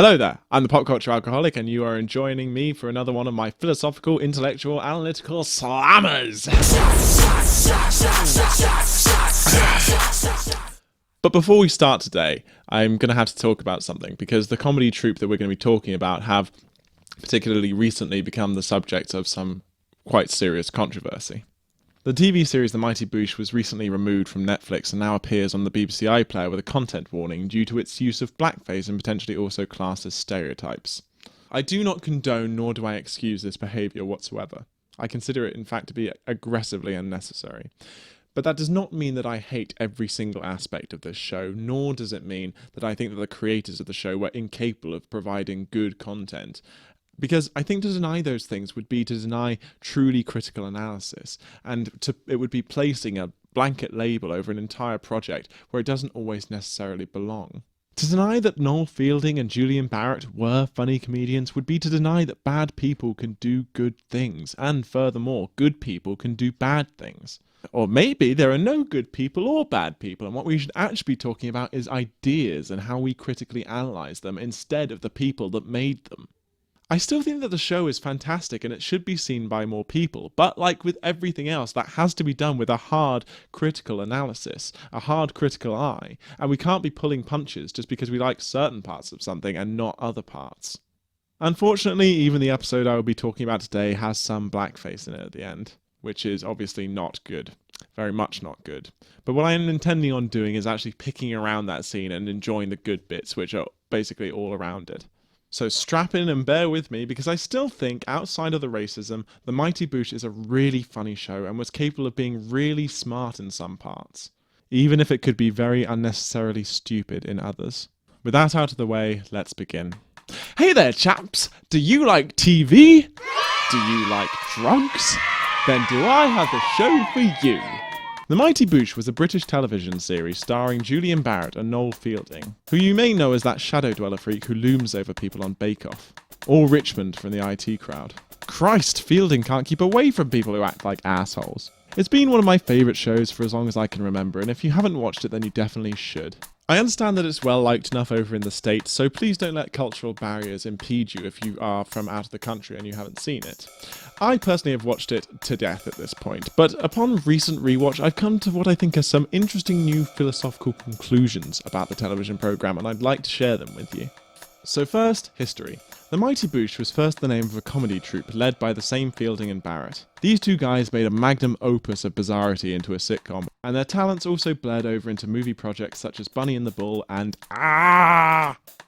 Hello there, I'm the Pop Culture Alcoholic, and you are joining me for another one of my philosophical, intellectual, analytical slammers. But before we start today, I'm going to have to talk about something, because the comedy troupe that we're going to be talking about have particularly recently become the subject of some quite serious controversy. The TV series The Mighty Boosh was recently removed from Netflix and now appears on the BBC iPlayer with a content warning due to its use of blackface and potentially also classed as stereotypes. I do not condone nor do I excuse this behaviour whatsoever. I consider it in fact to be aggressively unnecessary. But that does not mean that I hate every single aspect of this show, nor does it mean that I think that the creators of the show were incapable of providing good content. Because I think to deny those things would be to deny truly critical analysis, and it would be placing a blanket label over an entire project where it doesn't always necessarily belong. To deny that Noel Fielding and Julian Barratt were funny comedians would be to deny that bad people can do good things, and furthermore, good people can do bad things. Or maybe there are no good people or bad people, and what we should actually be talking about is ideas and how we critically analyse them instead of the people that made them. I still think that the show is fantastic and it should be seen by more people, but like with everything else, that has to be done with a hard critical analysis, a hard critical eye, and we can't be pulling punches just because we like certain parts of something and not other parts. Unfortunately, even the episode I will be talking about today has some blackface in it at the end, which is obviously not good. Very much not good. But what I am intending on doing is actually picking around that scene and enjoying the good bits, which are basically all around it. So strap in and bear with me, because I still think, outside of the racism, The Mighty Boosh is a really funny show and was capable of being really smart in some parts, even if it could be very unnecessarily stupid in others. With that out of the way, let's begin. Hey there, chaps! Do you like TV? Do you like drugs? Then do I have the show for you! The Mighty Boosh was a British television series starring Julian Barratt and Noel Fielding, who you may know as that shadow dweller freak who looms over people on Bake Off. Or Richmond from the IT crowd. Christ, Fielding can't keep away from people who act like assholes. It's been one of my favourite shows for as long as I can remember, and if you haven't watched it then you definitely should. I understand that it's well liked enough over in the States, so please don't let cultural barriers impede you if you are from out of the country and you haven't seen it. I personally have watched it to death at this point, but upon recent rewatch I've come to what I think are some interesting new philosophical conclusions about the television programme, and I'd like to share them with you. So first, history. The Mighty Boosh was first the name of a comedy troupe led by the same Fielding and Barratt. These two guys made a magnum opus of bizarrity into a sitcom, and their talents also bled over into movie projects such as Bunny and the Bull and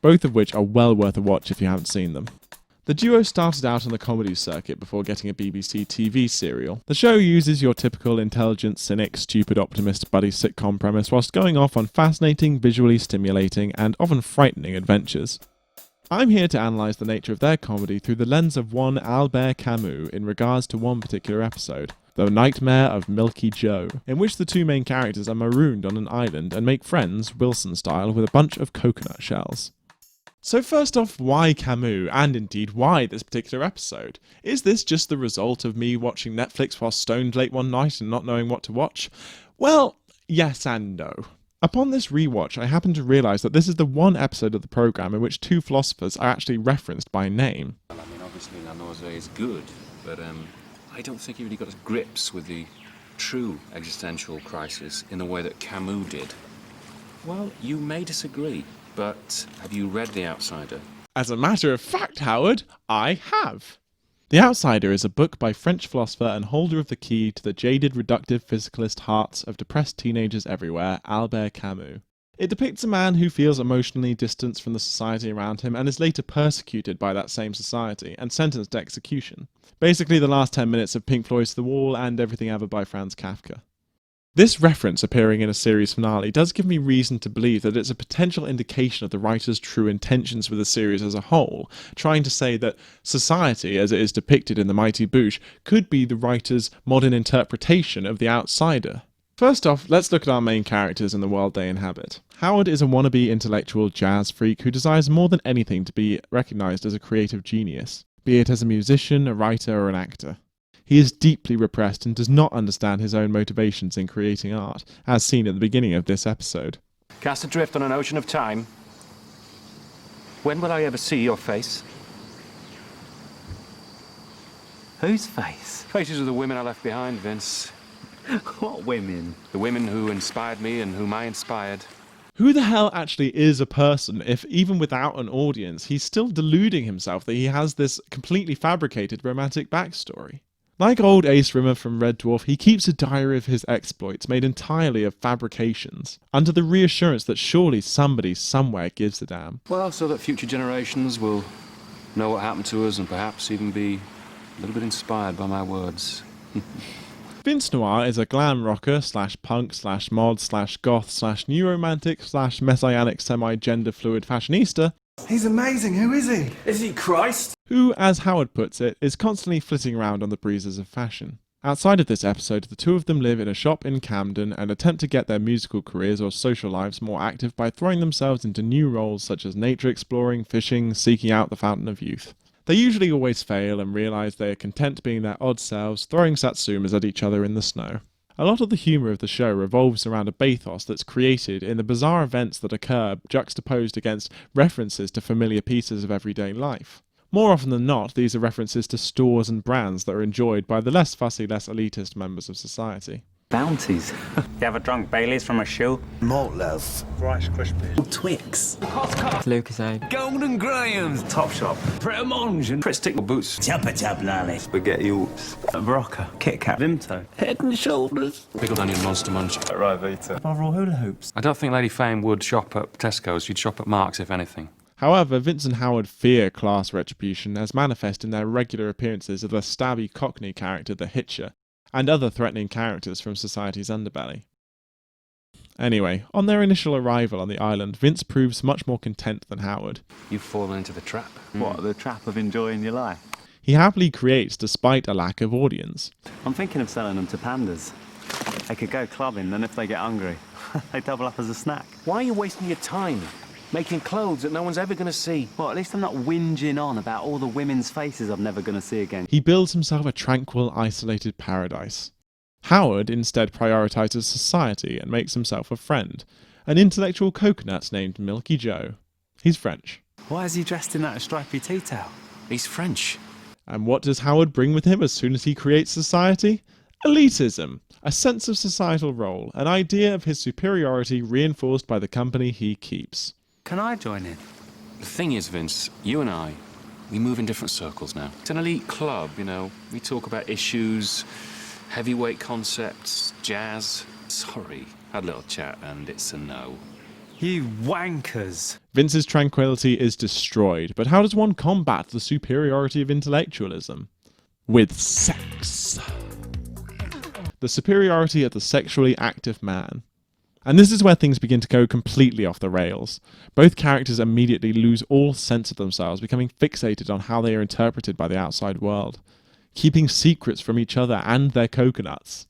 both of which are well worth a watch if you haven't seen them. The duo started out on the comedy circuit before getting a BBC TV serial. The show uses your typical intelligent, cynic, stupid optimist buddy sitcom premise whilst going off on fascinating, visually stimulating, and often frightening adventures. I'm here to analyse the nature of their comedy through the lens of one Albert Camus in regards to one particular episode, The Nightmare of Milky Joe, in which the two main characters are marooned on an island and make friends, Wilson style, with a bunch of coconut shells. So first off, why Camus, and indeed why this particular episode? Is this just the result of me watching Netflix while stoned late one night and not knowing what to watch? Well, yes and no. Upon this rewatch, I happened to realise that this is the one episode of the programme in which two philosophers are actually referenced by name. Well, I mean, obviously La Nausea is good, but I don't think he really got his grips with the true existential crisis in the way that Camus did. Well, you may disagree, but have you read The Outsider? As a matter of fact, Howard, I have. The Outsider is a book by French philosopher and holder of the key to the jaded, reductive physicalist hearts of depressed teenagers everywhere, Albert Camus. It depicts a man who feels emotionally distanced from the society around him and is later persecuted by that same society and sentenced to execution. Basically the last 10 minutes of Pink Floyd's The Wall and Everything Ever by Franz Kafka. This reference appearing in a series finale does give me reason to believe that it's a potential indication of the writer's true intentions with the series as a whole, trying to say that society, as it is depicted in The Mighty Boosh, could be the writer's modern interpretation of The Outsider. First off, let's look at our main characters in the world they inhabit. Howard is a wannabe intellectual jazz freak who desires more than anything to be recognised as a creative genius, be it as a musician, a writer, or an actor. He is deeply repressed and does not understand his own motivations in creating art, as seen at the beginning of this episode. Cast adrift on an ocean of time. When will I ever see your face? Whose face? Faces of the women I left behind, Vince. What women? The women who inspired me and whom I inspired. Who the hell actually is a person if, even without an audience, he's still deluding himself that he has this completely fabricated romantic backstory? Like old Ace Rimmer from Red Dwarf, he keeps a diary of his exploits made entirely of fabrications, under the reassurance that surely somebody somewhere gives a damn. Well, so that future generations will know what happened to us and perhaps even be a little bit inspired by my words. Vince Noir is a glam rocker slash punk slash mod slash goth slash new romantic slash messianic semi-gender fluid fashionista. He's amazing, who is he? Is he Christ? Who, as Howard puts it, is constantly flitting around on the breezes of fashion. Outside of this episode, the two of them live in a shop in Camden and attempt to get their musical careers or social lives more active by throwing themselves into new roles such as nature exploring, fishing, seeking out the fountain of youth. They usually always fail and realise they are content being their odd selves, throwing satsumas at each other in the snow. A lot of the humour of the show revolves around a bathos that's created in the bizarre events that occur juxtaposed against references to familiar pieces of everyday life. More often than not, these are references to stores and brands that are enjoyed by the less fussy, less elitist members of society. Bounties. You ever drunk Baileys from a shoe? Malt loaf. Rice Krispies. Twix. Lucas Aid. Golden Grahams. Topshop. Pret a Mange and Prestick Boots. Chopper chop lolly. Spaghetti Oops. Barocca. Kit Kat. Vimto. Head and shoulders. Pickled onion monster munch. Rivita. Overall hula hoops. I don't think Lady Fame would shop at Tesco's. She'd shop at Marks, if anything. However, Vince and Howard fear class retribution as manifest in their regular appearances of the stabby Cockney character the Hitcher, and other threatening characters from society's underbelly. Anyway, on their initial arrival on the island, Vince proves much more content than Howard. You've fallen into the trap. What, the trap of enjoying your life? He happily creates despite a lack of audience. I'm thinking of selling them to pandas. They could go clubbing, then if they get hungry, they double up as a snack. Why are you wasting your time making clothes that no one's ever going to see? Well, at least I'm not whinging on about all the women's faces I'm never going to see again. He builds himself a tranquil, isolated paradise. Howard instead prioritises society and makes himself a friend, an intellectual coconut named Milky Joe. He's French. Why is he dressed in that stripy tea towel? He's French. And what does Howard bring with him as soon as he creates society? Elitism, a sense of societal role, an idea of his superiority reinforced by the company he keeps. Can I join in? The thing is, Vince, you and I, we move in different circles now. It's an elite club, you know. We talk about issues, heavyweight concepts, jazz. Sorry, had a little chat and it's a no. You wankers. Vince's tranquility is destroyed, but how does one combat the superiority of intellectualism? With sex. The superiority of the sexually active man. And this is where things begin to go completely off the rails. Both characters immediately lose all sense of themselves, becoming fixated on how they are interpreted by the outside world, keeping secrets from each other and their coconuts.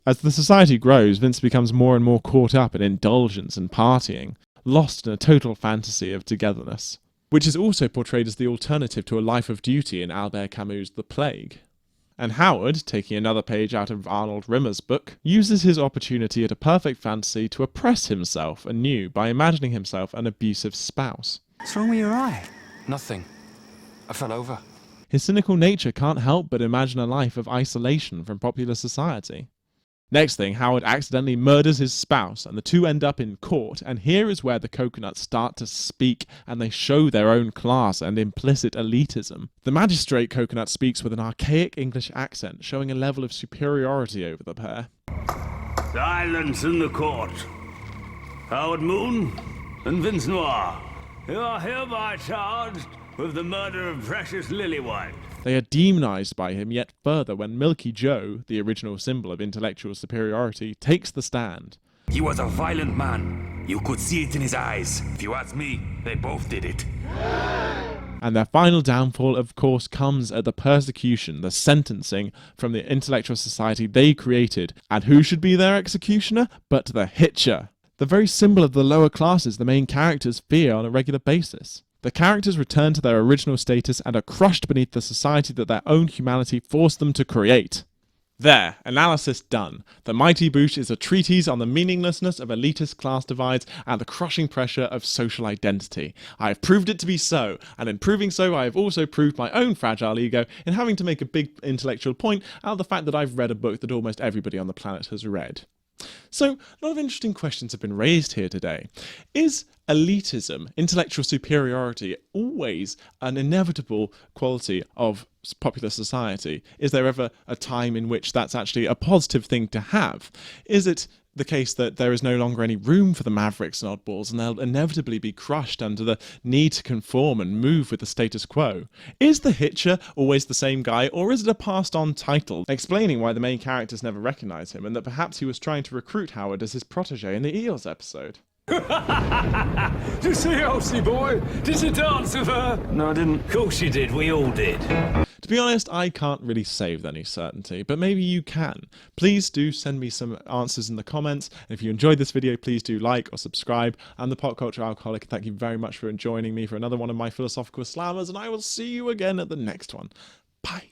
As the society grows, Vince becomes more and more caught up in indulgence and partying, lost in a total fantasy of togetherness, which is also portrayed as the alternative to a life of duty in Albert Camus' The Plague. And Howard, taking another page out of Arnold Rimmer's book, uses his opportunity at a perfect fantasy to oppress himself anew by imagining himself an abusive spouse. What's wrong with your eye? Nothing. I fell over. His cynical nature can't help but imagine a life of isolation from popular society. Next thing, Howard accidentally murders his spouse, and the two end up in court, and here is where the coconuts start to speak, and they show their own class and implicit elitism. The magistrate coconut speaks with an archaic English accent, showing a level of superiority over the pair. Silence in the court. Howard Moon and Vince Noir, you are hereby charged with the murder of Precious Lilywhite. They are demonized by him yet further when Milky Joe, the original symbol of intellectual superiority, takes the stand. He was a violent man. You could see it in his eyes. If you ask me, they both did it. And their final downfall, of course, comes at the persecution, the sentencing from the intellectual society they created. And who should be their executioner but the Hitcher, the very symbol of the lower classes the main characters fear on a regular basis. The characters return to their original status and are crushed beneath the society that their own humanity forced them to create. There, analysis done. The Mighty Boosh is a treatise on the meaninglessness of elitist class divides and the crushing pressure of social identity. I have proved it to be so, and in proving so I have also proved my own fragile ego in having to make a big intellectual point out of the fact that I've read a book that almost everybody on the planet has read. So, a lot of interesting questions have been raised here today. Is elitism, intellectual superiority, always an inevitable quality of popular society? Is there ever a time in which that's actually a positive thing to have? Is it the case that there is no longer any room for the mavericks and oddballs, and they'll inevitably be crushed under the need to conform and move with the status quo? Is the Hitcher always the same guy, or is it a passed-on title, explaining why the main characters never recognise him, and that perhaps he was trying to recruit Howard as his protege in the Eels episode? Did you see Elsie, boy? Did you dance with her? No, I didn't. Of course you did, we all did. To be honest, I can't really say with any certainty, but maybe you can. Please do send me some answers in the comments. And if you enjoyed this video, please do like or subscribe. I'm the Pop Culture Alcoholic. Thank you very much for joining me for another one of my philosophical slammers, and I will see you again at the next one. Bye.